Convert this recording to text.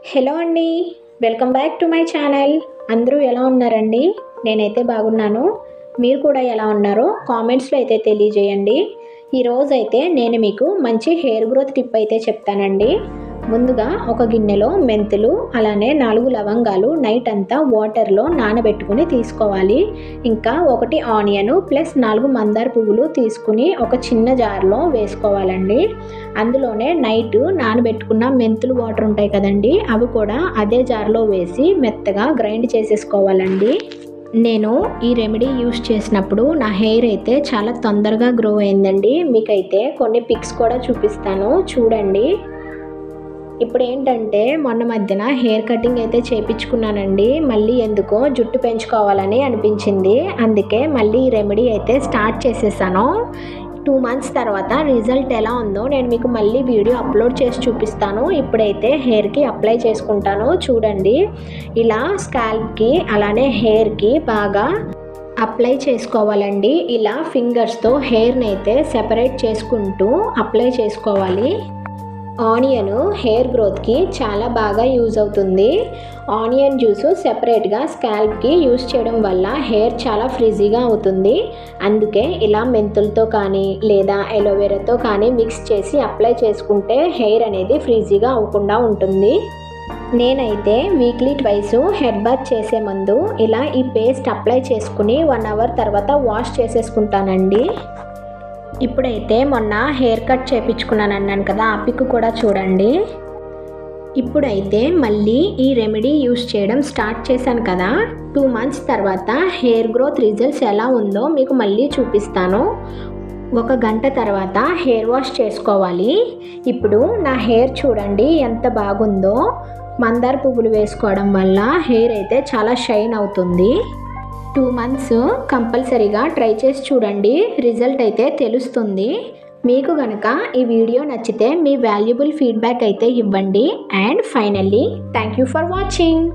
Hello అండి, welcome back to my channel. అందరూ ఎలా ఉన్నారండి? నేనైతే బాగున్నాను. మీరు కూడా ఎలా ఉన్నారో కామెంట్స్లో అయితే తెలియజేయండి. ఈరోజు అయితే నేను మీకు మంచి హెయిర్ గ్రోత్ టిప్ అయితే చెప్తానండి. ముందుగా ఒక గిన్నెలో మెంతులు, అలానే 4 లవంగాలు నైట్ అంతా వాటర్లో నానబెట్టుకుని తీసుకోవాలి. ఇంకా 1 ఆనియన్ ప్లస్ 4 మందార పువ్వులు తీసుకుని ఒక చిన్న జార్లో వేసుకోవాలండి. అందులోనే నైట్ నానబెట్టుకున్న మెంతులు వాటర్ ఉంటాయి కదండి, అవి కూడా అదే జార్లో వేసి మెత్తగా గ్రైండ్ చేసేసుకోవాలండి. నేను ఈ రెమెడీ యూస్ చేసినప్పుడు నా హెయిర్ అయితే చాలా తొందరగా గ్రో అయిందండి. మీకైతే కొన్ని పిక్స్ కూడా చూపిస్తాను, చూడండి. ఇప్పుడు ఏంటంటే మొన్న మధ్యన హెయిర్ కటింగ్ అయితే చేయించుకున్నానండి. మళ్ళీ ఎందుకో జుట్టు పెంచుకోవాలని అనిపించింది. అందుకే మళ్ళీ ఈ రెమెడీ అయితే స్టార్ట్ చేసేసాను. 2 మంత్స్ తర్వాత రిజల్ట్ ఎలా ఉందో నేను మీకు మళ్ళీ వీడియో అప్లోడ్ చేసి చూపిస్తాను. ఇప్పుడైతే హెయిర్కి అప్లై చేసుకుంటాను, చూడండి. ఇలా స్కాల్ప్కి అలానే హెయిర్కి బాగా అప్లై చేసుకోవాలండి. ఇలా ఫింగర్స్తో హెయిర్ని అయితే సెపరేట్ చేసుకుంటూ అప్లై చేసుకోవాలి. ఆనియన్ హెయిర్ గ్రోత్కి చాలా బాగా యూజ్ అవుతుంది. ఆనియన్ జ్యూస్ సెపరేట్గా స్కాల్ప్కి యూజ్ చేయడం వల్ల హెయిర్ చాలా ఫ్రిజీగా అవుతుంది. అందుకే ఇలా మెంతులతో కానీ లేదా ఎలోవెరాతో కానీ మిక్స్ చేసి అప్లై చేసుకుంటే హెయిర్ అనేది ఫ్రిజీగా అవ్వకుండా ఉంటుంది. నేనైతే వీక్లీ ట్వైస్ హెడ్ బాత్ చేసే ముందు ఇలా ఈ పేస్ట్ అప్లై చేసుకుని 1 అవర్ తర్వాత వాష్ చేసేసుకుంటానండి. ఇప్పుడైతే మొన్న హెయిర్ కట్ చేయించుకున్నాను అన్నాను కదా, ఆ పిక్ కూడా చూడండి. ఇప్పుడైతే మళ్ళీ ఈ రెమెడీ యూస్ చేయడం స్టార్ట్ చేశాను కదా, 2 మంత్స్ తర్వాత హెయిర్ గ్రోత్ రిజల్ట్స్ ఎలా ఉందో మీకు మళ్ళీ చూపిస్తాను. 1 గంట తర్వాత హెయిర్ వాష్ చేసుకోవాలి. ఇప్పుడు నా హెయిర్ చూడండి ఎంత బాగుందో. మందార పువ్వులు వేసుకోవడం వల్ల హెయిర్ అయితే చాలా షైన్ అవుతుంది. 2 మంత్స్ కంపల్సరీగా ట్రై చేసి చూడండి, రిజల్ట్ అయితే తెలుస్తుంది. మీకు కనుక ఈ వీడియో నచ్చితే మీ వాల్యుబుల్ ఫీడ్బ్యాక్ అయితే ఇవ్వండి. And finally thank you for watching.